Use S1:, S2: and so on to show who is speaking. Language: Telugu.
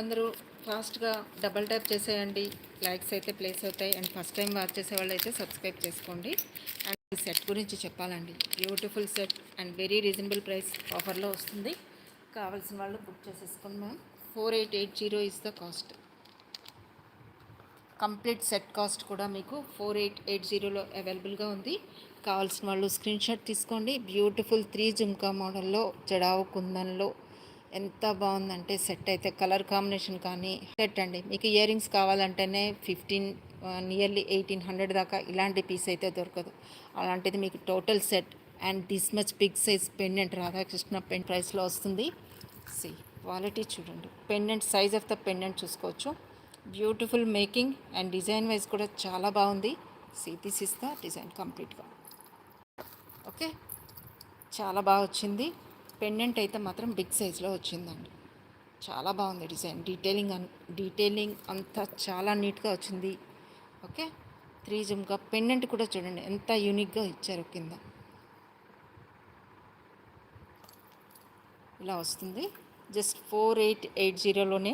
S1: అందరూ ఫాస్ట్గా డబల్ ట్యాప్ చేసేయండి. లైక్స్ అయితే ప్లేస్ అవుతాయి. అండ్ ఫస్ట్ టైం వాచ్ చేసే వాళ్ళు అయితే సబ్స్క్రైబ్ చేసుకోండి. అండ్ ఈ సెట్ గురించి చెప్పాలండి, beautiful set and very reasonable price ఆఫర్లో వస్తుంది. కావాల్సిన వాళ్ళు బుక్ చేసేసుకున్నాం. 4880 is the cost. Complete set cost కూడా మీకు 4880లో అవైలబుల్గా ఉంది. కావాల్సిన వాళ్ళు స్క్రీన్ షాట్ తీసుకోండి. బ్యూటిఫుల్ 3 జుమ్కా మోడల్లో జడావు కుందన్లో ఎంత బాగుందంటే సెట్ అయితే కలర్ కాంబినేషన్ కానీ సెట్ అండి. మీకు ఇయర్ రింగ్స్ కావాలంటేనే నియర్లీ 1800 దాకా ఇలాంటి పీస్ అయితే దొరకదు. అలాంటిది మీకు total set and this much big size pendant Radhakrishna పెన్ ప్రైస్లో వస్తుంది. సి క్వాలిటీ చూడండి, pendant size of the pendant చూసుకోవచ్చు. Beautiful making and design wise కూడా చాలా బాగుంది. See this is the design కంప్లీట్గా. ఓకే, చాలా బాగా వచ్చింది. పెండెంట్ అయితే మాత్రం బిగ్ సైజ్లో వచ్చిందండి. చాలా బాగుంది డిజైన్. డీటెయిలింగ్ అంతా చాలా నీట్గా వచ్చింది. ఓకే, 3 జుమ్కా పెండెంట్ కూడా చూడండి ఎంత యూనిక్గా ఇచ్చారు. కింద ఇలా వస్తుంది. జస్ట్ 4880లోనే